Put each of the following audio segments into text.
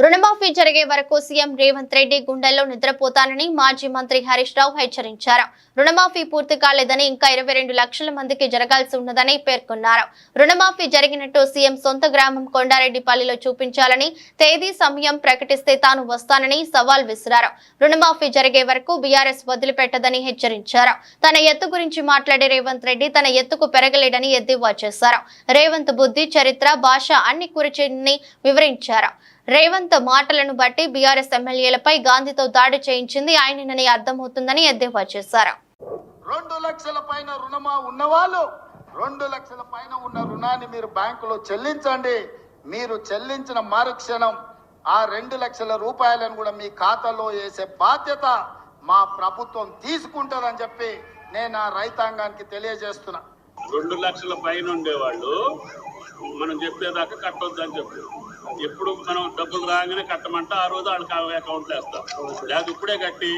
రుణమాఫీ జరిగే వరకు సీఎం రేవంత్ రెడ్డి గుండెల్లో నిద్రపోతానని మాజీ మంత్రి హరీష్ రావు హెచ్చరించారు. రుణమాఫీ పూర్తి కాలేదని ఇంకా 22 లక్షల మందికి జరగాల్సి ఉన్నదని పేర్కొన్నారు. రుణమాఫీ జరిగినట్టు సీఎం సొంత గ్రామం కొండారెడ్డిపల్లిలో చూపించాలని, తేదీ సమయం ప్రకటిస్తే తాను వస్తానని సవాల్ విసిరారు. రుణమాఫీ జరిగే వరకు బీఆర్ఎస్ వదిలిపెట్టదని హెచ్చరించారు. తన ఎత్తు గురించి మాట్లాడే రేవంత్ రెడ్డి తన ఎత్తుకు పెరగలేడని ఎద్దేవా చేశారు. రేవంత్ బుద్ధి, చరిత్ర, భాష అన్ని కురిచిని వివరించారు. రేవంత్ మాటలను బట్టి బీఆర్ఎస్ ఎమ్మెల్యేలపై గాంధీతో దాడి చేయించింది ఆయనని అర్థమవుతుందని ఎద్దేవా చేశారు. 2 లక్షల పైన రుణమా ఉన్నవాళ్ళు 2 లక్షల పైన ఉన్న రుణాన్ని మీరు బ్యాంకులో చెల్లించండి. మీరు చెల్లించిన మరుక్షణం ఆ 2 లక్షల రూపాయలను కూడా మీ ఖాతాలో వేసే బాధ్యత మా ప్రభుత్వం తీసుకుంటుందని చెప్పి నేను ఆ రైతాంగానికి తెలియజేస్తున్నా. 2 లక్షల పైన ఉండేవాళ్ళు మనం చెప్పేదాకా కట్టొద్దని చెప్పి ఎప్పుడు మనం డబ్బులు రాగానే కట్టమంటే ఆ రోజు వాళ్ళకి అకౌంట్లో వేస్తాం. లేదా ఇప్పుడే కట్టి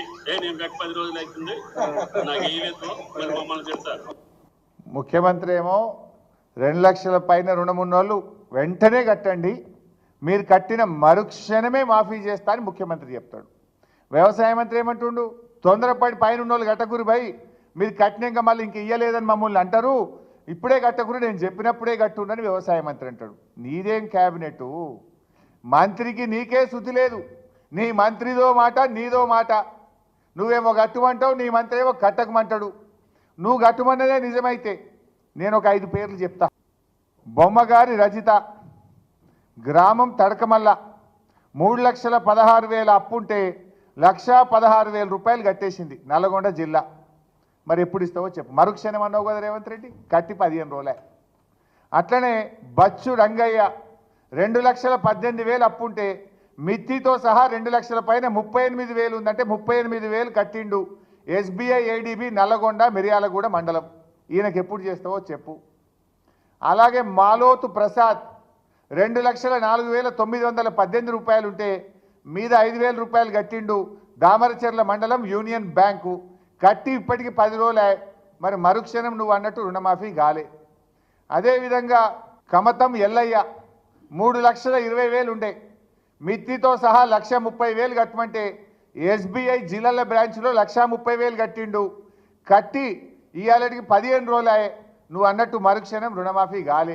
నేను కట్టి 10 రోజులు అవుతుంది నాకు వేయలేదు మరి మమ్మల్ని చెప్తారు. ముఖ్యమంత్రి ఏమో 2 లక్షల పైన రుణం ఉన్నోళ్ళు వెంటనే కట్టండి, మీరు కట్టిన మరుక్షణమే మాఫీ చేస్తా అని ముఖ్యమంత్రి చెప్తాడు. వ్యవసాయ మంత్రి ఏమంటుండు, తొందరపడి పైన ఉన్నోళ్ళు కట్టకురు భయ్, మీరు కట్టినాక మళ్ళీ ఇంక ఇయ్యలేదని మమ్మల్ని అంటారు, ఇప్పుడే కట్టకురు నేను చెప్పినప్పుడే కట్టుండని వ్యవసాయ మంత్రి అంటాడు. నీదేం క్యాబినెట్ మంత్రికి నీకే శుద్ధి లేదు. నీ మంత్రిదో మాట నీదో మాట. నువ్వేమో కట్టుమంటావు, నీ మంత్రి ఏమో కట్టకమంటాడు. నువ్వు కట్టుమన్నదే నిజమైతే నేను ఒక 5 పేర్లు చెప్తా. బొమ్మగారి రజిత, గ్రామం తడకమల్ల, 3,16,000 అప్పుంటే 1,16,000 రూపాయలు కట్టేసింది, నల్గొండ జిల్లా. మరి ఎప్పుడు ఇస్తావో చెప్పు. మరుక్షణం అన్నావు కదా రేవంత్ రెడ్డి, కట్టి 15 రోజులే. అట్లనే బచ్చు రంగయ్య 2,18,000 అప్పుంటే మిత్తితో సహా 2 లక్షల పైన 38,000 ఉందంటే 38,000 కట్టిండు. ఎస్బీఐ ఏడీబీ నల్లగొండ మిర్యాలగూడ మండలం. ఈయనకి ఎప్పుడు చేస్తావో చెప్పు. అలాగే మాలోతు ప్రసాద్ 2,04,918 రూపాయలు ఉంటే మీద 5,000 రూపాయలు కట్టిండు. దామరచెర్ల మండలం యూనియన్ బ్యాంకు కట్టి ఇప్పటికి 10 రోజులే. మరి మరుక్షణం నువ్వు అన్నట్టు రుణమాఫీ గాలే. అదేవిధంగా కమతం ఎల్లయ్య 3,20,000 ఉండే మిత్తితో సహా 1,30,000 కట్టమంటే ఎస్బీఐ జిల్లాల బ్రాంచ్లో 1,30,000 కట్టిండు. కట్టి ఇవాళకి 15 రోజులే. నువ్వు అన్నట్టు మరుక్షణం రుణమాఫీ గాలే.